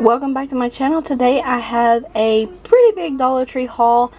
Welcome back to my channel. Today I have a pretty big Dollar Tree haul,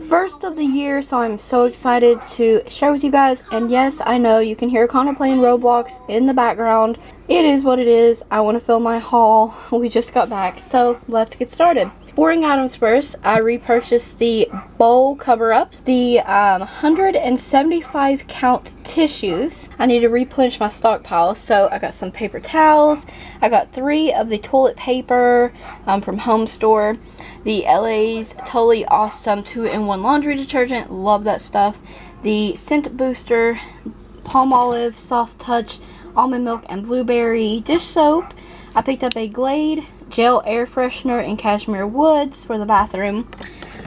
first of the year, so I'm so excited to share with you guys. And yes, I know you can hear Connor playing Roblox in the background. It is what it is. I want to film my haul. We just got back, so let's get started. Boring items first. I repurchased the bowl cover-ups, the 175 count tissues. I need to replenish my stockpile, so I got some paper towels. I got 3 of the toilet paper from Home Store. The LA's Totally Awesome 2-in-1 laundry detergent. Love that stuff. The scent booster, palm olive, soft touch, almond milk, and blueberry dish soap. I picked up a Glade gel air freshener in cashmere woods for the bathroom.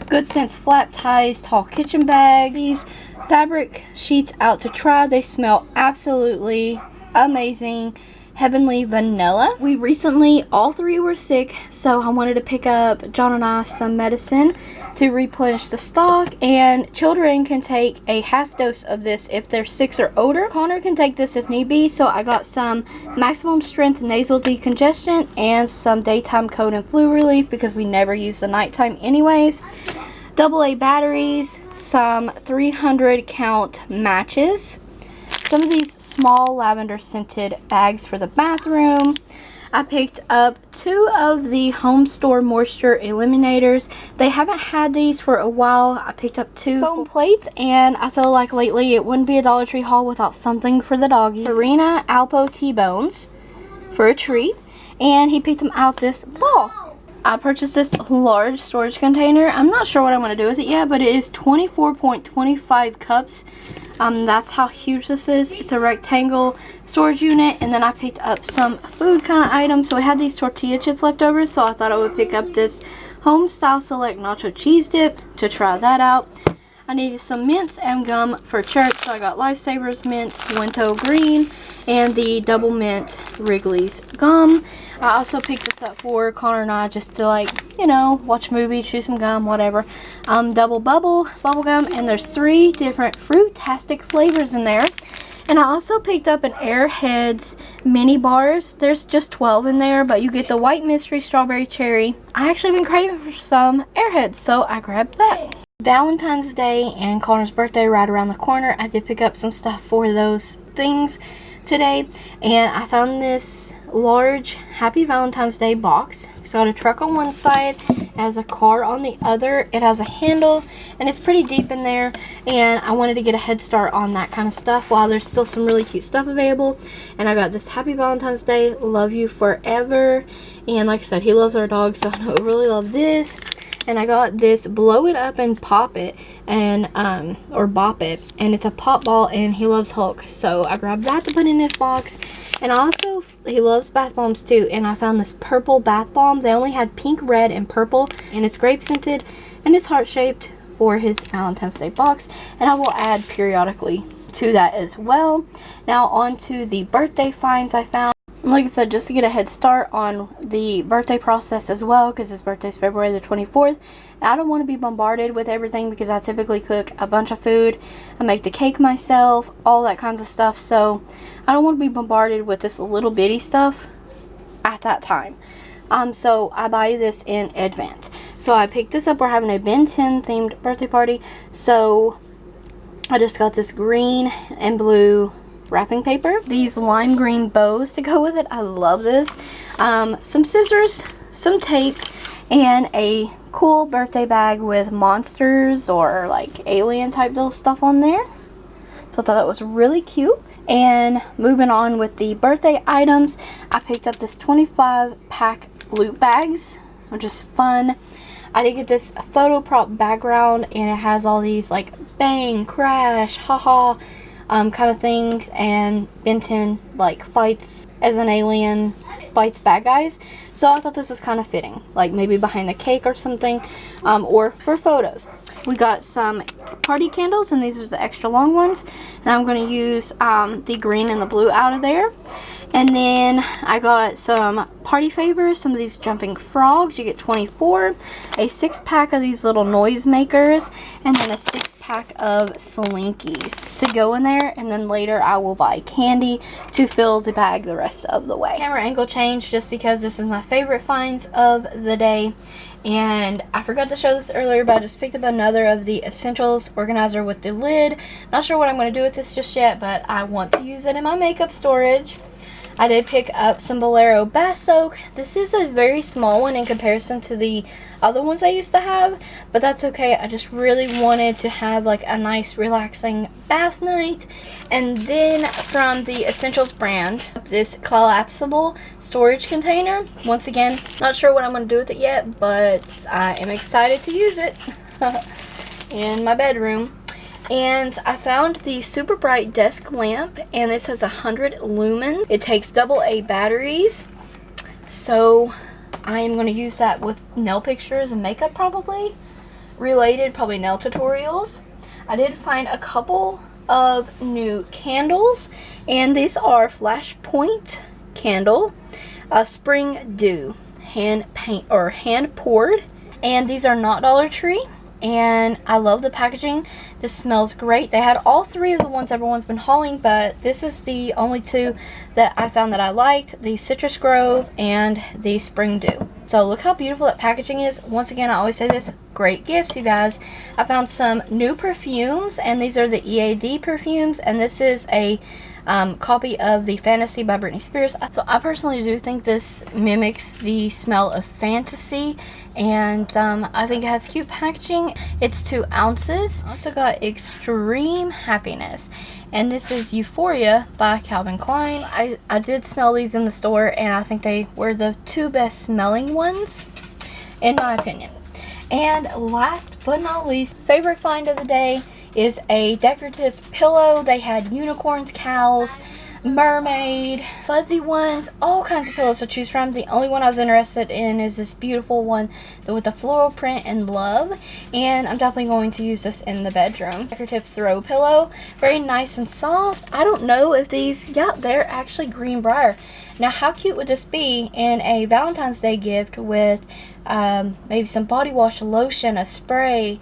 Good Sense flap ties, tall kitchen bags. These fabric sheets out to try. They smell absolutely amazing. Heavenly Vanilla. We recently, all 3 were sick, so I wanted to pick up John and I some medicine to replenish the stock, and children can take a half dose of this if they're 6 or older. Connor can take this if need be, so I got some maximum strength nasal decongestant and some daytime cold and flu relief because we never use the nighttime anyways. AA batteries, some 300 count matches. Some of these small lavender scented bags for the bathroom. I picked up 2 of the Home Store moisture eliminators. They haven't had these for a while. I picked up 2 foam plates, and I feel like lately it wouldn't be a Dollar Tree haul without something for the doggies. Serena Alpo T-bones for a treat, and he picked them out this fall. I purchased this large storage container. I'm not sure what I'm going to do with it yet, but it is 24.25 cups. That's how huge this is. It's a rectangle storage unit. And then I picked up some food kind of items. So I had these tortilla chips left over, so I thought I would pick up this Home Style Select Nacho Cheese Dip to try that out. I needed some mints and gum for church, so I got Lifesavers mint, Winto green, and the double mint Wrigley's gum. I also picked this up for Connor and I just to, like, you know, watch a movie, chew some gum, whatever. Double bubble gum, and there's 3 different fruit-tastic flavors in there. And I also picked up an Airheads mini bars. There's just 12 in there, but you get the white mystery strawberry cherry. I actually been craving for some Airheads, so I grabbed that. Valentine's Day and Connor's birthday right around the corner. I did pick up some stuff for those things today, and I found this large Happy Valentine's Day box. It's got a truck on one side, it has a car on the other, it has a handle, and it's pretty deep in there, and I wanted to get a head start on that kind of stuff while there's still some really cute stuff available. And I got this Happy Valentine's Day, love you forever, and like I said, he loves our dog, so I know I really love this. And I got this blow it up and pop it, and or bop it, and it's a pop ball, and he loves Hulk, so I grabbed that to put in this box. And also he loves bath bombs too, and I found this purple bath bomb. They only had pink, red, and purple, and it's grape scented, and it's heart shaped for his Valentine's Day box, and I will add periodically to that as well. Now on to the birthday finds I found. Like I said, just to get a head start on the birthday process as well, because his birthday is February the 24th. I don't want to be bombarded with everything because I typically cook a bunch of food. I make the cake myself, all that kinds of stuff. So I don't want to be bombarded with this little bitty stuff at that time. So I buy this in advance. So I picked this up. We're having a Ben 10 themed birthday party. So I just got this green and blue wrapping paper, these lime green bows to go with it. I love this. Some scissors, some tape, and a cool birthday bag with monsters or like alien type little stuff on there. So I thought that was really cute. And moving on with the birthday items, I picked up this 25 pack loot bags, which is fun. I did get this photo prop background, and it has all these like bang, crash, haha, kind of things, and Ben 10 like fights as an alien, fights bad guys. So I thought this was kind of fitting, like maybe behind the cake or something, or for photos. We got some party candles, and these are the extra long ones, and I'm going to use the green and the blue out of there. And then I got some party favors, some of these jumping frogs. You get 24, a 6-pack of these little noise makers, and then a 6-pack of slinkies to go in there. And then later I will buy candy to fill the bag the rest of the way. Camera angle change just because this is my favorite finds of the day. And I forgot to show this earlier, but I just picked up another of the Essentials organizer with the lid. Not sure what I'm going to do with this just yet, but I want to use it in my makeup storage. I did pick up some Bolero Bath Soak. This is a very small one in comparison to the other ones I used to have, but that's okay. I just really wanted to have like a nice relaxing bath night. And then from the Essentials brand, this collapsible storage container. Once again, not sure what I'm going to do with it yet, but I am excited to use it in my bedroom. And I found the super bright desk lamp, and this has 100 lumen. It takes AA batteries, so I am going to use that with nail pictures and makeup, probably nail tutorials. I did find a couple of new candles, and these are Flashpoint candle, Spring Dew, hand poured, and these are not DollarTree. And I love the packaging. This smells great. They had all 3 of the ones everyone's been hauling, but this is the only 2 that I found that I liked, the Citrus Grove and the Spring Dew. So look how beautiful that packaging is. Once again, I always say this, great gifts, you guys. I found some new perfumes, and these are the EAD perfumes, and this is a copy of the Fantasy by Britney Spears. So I personally do think this mimics the smell of Fantasy, and I think it has cute packaging. It's 2 ounces. I also got Extreme Happiness, and this is Euphoria by Calvin Klein. I did smell these in the store, and I think they were the 2 best smelling ones in my opinion. And last but not least, favorite find of the day is a decorative pillow. They had unicorns, cows, mermaid, fuzzy ones, all kinds of pillows to choose from. The only one I was interested in is this beautiful one with the floral print and love, and I'm definitely going to use this in the bedroom. Decorative throw pillow, very nice and soft. I don't know if these, yeah, they're actually greenbrier. Now how cute would this be in a Valentine's Day gift with maybe some body wash, lotion, a spray,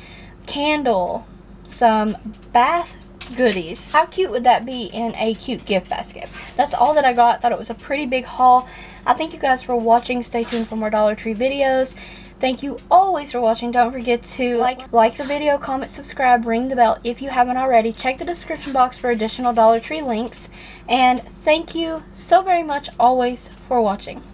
candle, some bath goodies. How cute would that be in a cute gift basket? That's all that I got. Thought it was a pretty big haul. I thank you guys for watching. Stay tuned for more Dollar Tree videos. Thank you always for watching. Don't forget to like the video, comment, subscribe, ring the bell if you haven't already. Check the description box for additional Dollar Tree links. And thank you so very much always for watching.